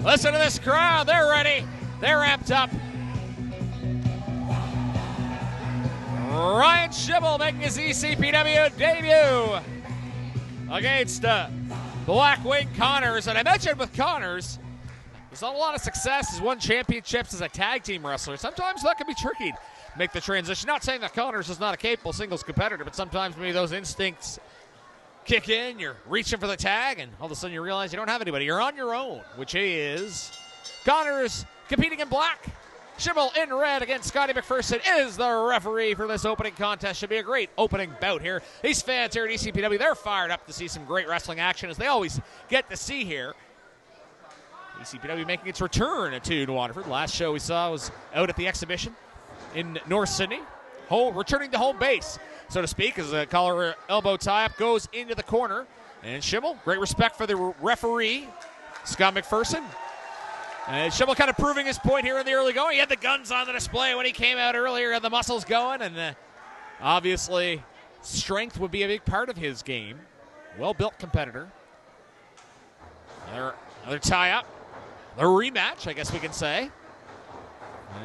Listen to this crowd. They're ready. They're amped up. Ryan Schimmel making his ECPW debut against Black Wing Connors. And I mentioned with Connors, there's not a lot of success. He's won championships as a tag team wrestler. Sometimes that can be tricky to make the transition. Not saying that Connors is not a capable singles competitor, but sometimes maybe those instincts kick in. You're reaching for the tag, and all of a sudden you realize you don't have anybody. You're on your own, which is Connors competing in black. Schimmel in red against Scotty McPherson is the referee for this opening contest. Should be a great opening bout here. These fans here at ECPW, they're fired up to see some great wrestling action, as they always get to see here. ECPW making its return to Waterford. Last show we saw was out at the exhibition in North Sydney. Returning to home base, so to speak, as the collar elbow tie-up goes into the corner. And Schimmel, great respect for the referee, Scott McPherson. And Schimmel kind of proving his point here in the early going. He had the guns on the display when he came out earlier, had the muscles going, and obviously strength would be a big part of his game. Well-built competitor. Another tie-up. The rematch, I guess we can say.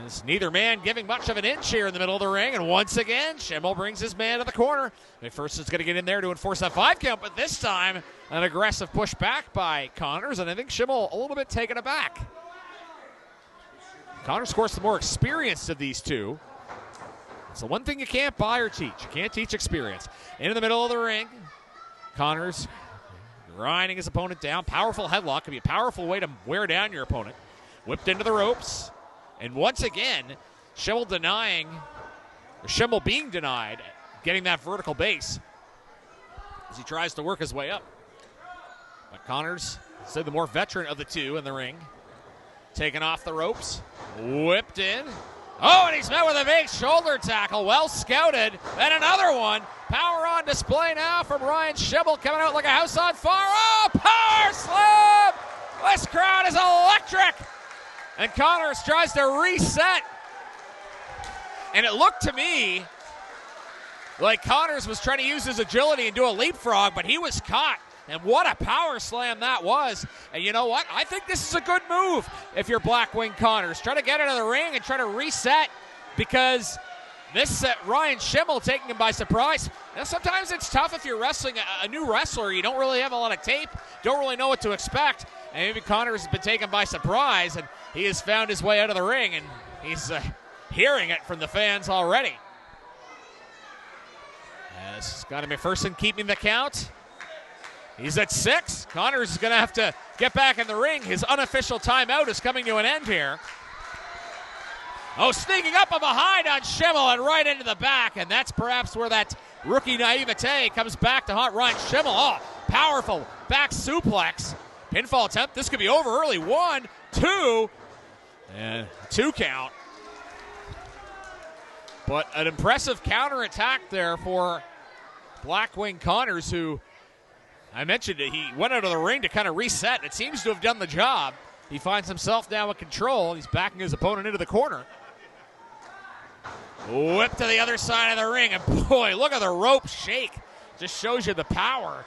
As neither man giving much of an inch here in the middle of the ring, and once again, Schimmel brings his man to the corner. McPherson's going to get in there to enforce that 5 count, but this time an aggressive push back by Connors, and I think Schimmel a little bit taken aback. Connors, of course, the more experienced of these two. It's the one thing you can't buy or teach. You can't teach experience. Into the middle of the ring, Connors grinding his opponent down. Powerful headlock can be a powerful way to wear down your opponent. Whipped into the ropes. And once again, Schimmel being denied getting that vertical base as he tries to work his way up. But Connors, the more veteran of the two in the ring, taken off the ropes, whipped in. Oh, and he's met with a big shoulder tackle. Well scouted. And another one. Power on display now from Ryan Schimmel, coming out like a house on fire. Oh, power slam! This crowd is electric. And Connors tries to reset. And it looked to me like Connors was trying to use his agility and do a leapfrog, but he was caught. And what a power slam that was. And you know what? I think this is a good move if you're Black Wing Connors. Try to get into the ring and try to reset, because this Ryan Schimmel taking him by surprise. Now, sometimes it's tough if you're wrestling a new wrestler. You don't really have a lot of tape, don't really know what to expect. And maybe Connors has been taken by surprise, and he has found his way out of the ring, and he's hearing it from the fans already. As Scotty McPherson keeping the count. He's at 6. Connors is going to have to get back in the ring. His unofficial timeout is coming to an end here. Oh, sneaking up behind on Schimmel and right into the back, and that's perhaps where that rookie naivete comes back to haunt Ryan Schimmel. Oh, powerful back suplex. Pinfall attempt. This could be over early. 1, 2, and 2 count. But an impressive counterattack there for Black Wing Connors, who I mentioned it, he went out of the ring to kind of reset. It seems to have done the job. He finds himself now in control. He's backing his opponent into the corner. Whip to the other side of the ring, and boy, look at the rope shake. Just shows you the power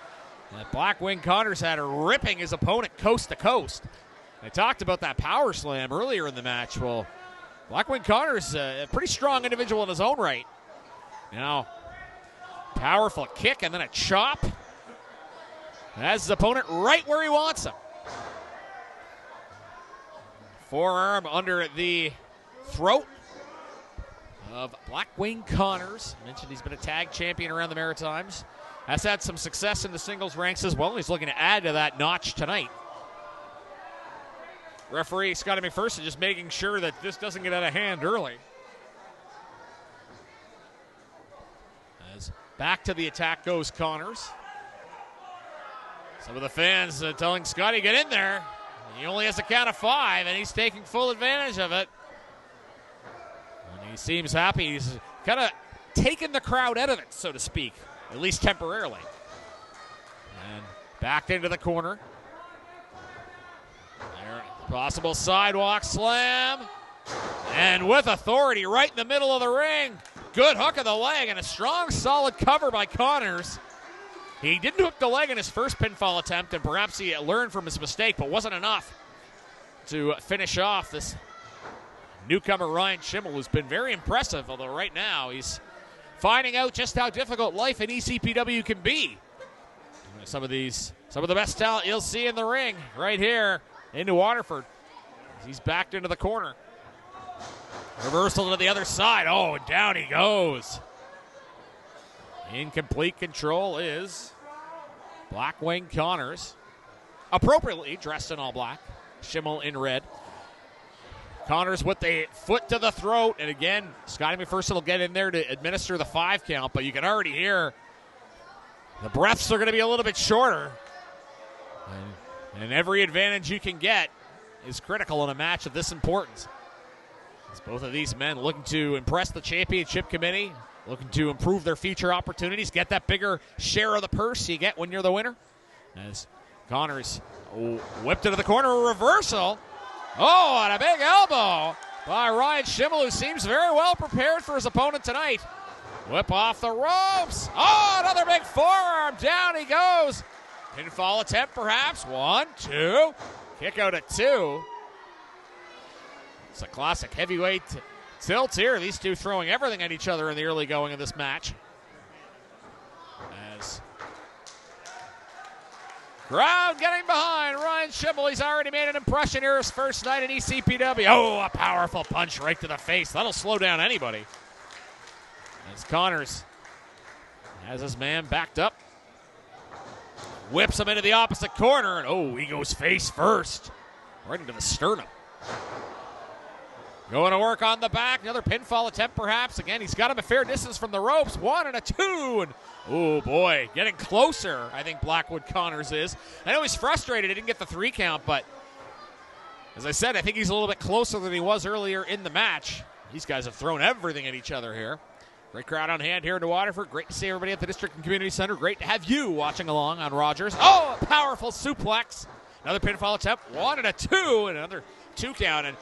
that Black Wing Connors had, ripping his opponent coast to coast. I talked about that power slam earlier in the match. Well, Black Wing Connors, a pretty strong individual in his own right. Now, powerful kick and then a chop. Has his opponent right where he wants him. Forearm under the throat of Black Wing Connors. I mentioned he's been a tag champion around the Maritimes. Has had some success in the singles ranks as well. He's looking to add to that notch tonight. Referee Scotty McPherson just making sure that this doesn't get out of hand early. As back to the attack goes Connors. Some of the fans telling Scotty, get in there. He only has a count of 5, and he's taking full advantage of it. And he seems happy. He's kind of taken the crowd out of it, so to speak, at least temporarily. And backed into the corner. There, possible sidewalk slam. And with authority right in the middle of the ring. Good hook of the leg and a strong, solid cover by Connors. He didn't hook the leg in his first pinfall attempt, and perhaps he learned from his mistake, but wasn't enough to finish off this newcomer Ryan Schimmel, who's been very impressive, although right now he's finding out just how difficult life in ECPW can be. Some of the best talent you'll see in the ring right here into Waterford. He's backed into the corner. Reversal to the other side. Oh, and down he goes. In complete control is Blackwing Connors, appropriately dressed in all black. Schimmel in red. Connors with the foot to the throat, and again, Scotty McPherson will get in there to administer the 5 count, but you can already hear the breaths are going to be a little bit shorter. And every advantage you can get is critical in a match of this importance. As both of these men looking to impress the championship committee, looking to improve their future opportunities, get that bigger share of the purse you get when you're the winner. As Connors whipped into the corner, a reversal. Oh, and a big elbow by Ryan Schimmel, who seems very well prepared for his opponent tonight. Whip off the ropes. Oh, another big forearm. Down he goes. Pinfall attempt, perhaps. 1, 2. Kick out at 2. It's a classic heavyweight tilt here. These two throwing everything at each other in the early going of this match. As crowd getting behind Ryan Schimmel. He's already made an impression here his first night in ECPW. Oh, a powerful punch right to the face. That'll slow down anybody. As Connors has his man backed up. Whips him into the opposite corner. And oh, he goes face first. Right into the sternum. Going to work on the back. Another pinfall attempt, perhaps. Again, he's got him a fair distance from the ropes. 1 and a 2. And oh, boy. Getting closer, I think Blackwood Connors is. I know he's frustrated. He didn't get the 3 count, but as I said, I think he's a little bit closer than he was earlier in the match. These guys have thrown everything at each other here. Great crowd on hand here in Waterford. Great to see everybody at the District and Community Center. Great to have you watching along on Rogers. Oh, a powerful suplex. Another pinfall attempt. 1 and a 2. And another 2 count. And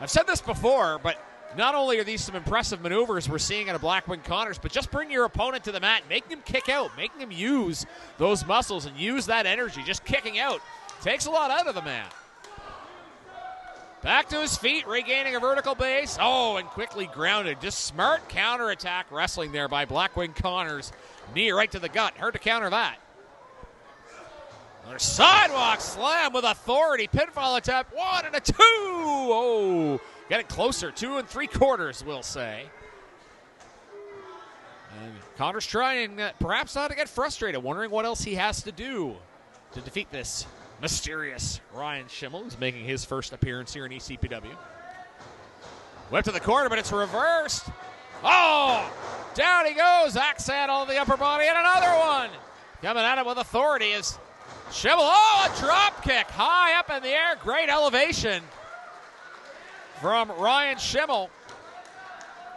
I've said this before, but not only are these some impressive maneuvers we're seeing out of Blackwing Connors, but just bring your opponent to the mat, making him kick out, making him use those muscles and use that energy. Just kicking out takes a lot out of the man. Back to his feet, regaining a vertical base. Oh, and quickly grounded. Just smart counterattack wrestling there by Blackwing Connors. Knee right to the gut. Hard to counter that. Another sidewalk slam with authority. Pinfall attempt. 1 and a 2. Oh, getting closer. 2 3/4, we'll say. And Connors trying perhaps not to get frustrated, wondering what else he has to do to defeat this mysterious Ryan Schimmel, who's making his first appearance here in ECPW. Whip to the corner, but it's reversed. Oh, down he goes. Accent on the upper body, and another one. Coming at him with authority is Schimmel. Oh, a drop kick high up in the air. Great elevation from Ryan Schimmel.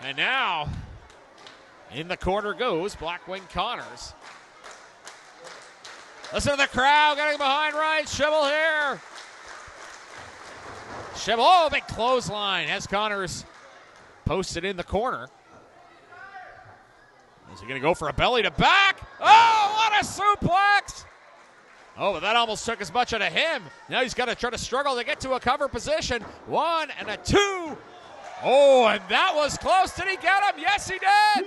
And now in the corner goes Blackwing Connors. Listen to the crowd getting behind Ryan Schimmel here. Schimmel, oh, big clothesline as Connors posted in the corner. Is he going to go for a belly to back? Oh, what a suplex! Oh, but that almost took as much out of him. Now he's got to try to struggle to get to a cover position. 1 and a 2. Oh, and that was close. Did he get him? Yes, he did.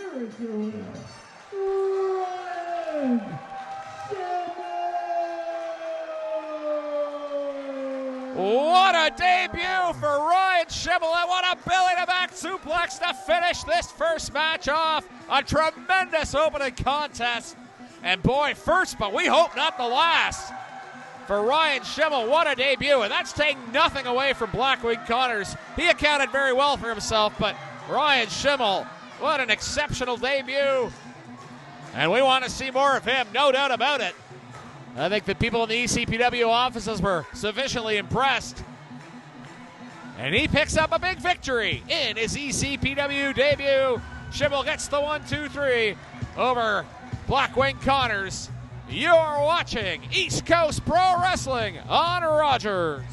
What a debut for Ryan Schimmel, and what a belly-to-back suplex to finish this first match off. A tremendous opening contest. And boy, first, but we hope not the last for Ryan Schimmel. What a debut, and that's taking nothing away from Blackwing Connors. He accounted very well for himself, but Ryan Schimmel, what an exceptional debut. And we want to see more of him, no doubt about it. I think the people in the ECPW offices were sufficiently impressed. And he picks up a big victory in his ECPW debut. Schimmel gets the 1, 2, 3 over Blackwing Connors. You're watching East Coast Pro Wrestling on Rogers.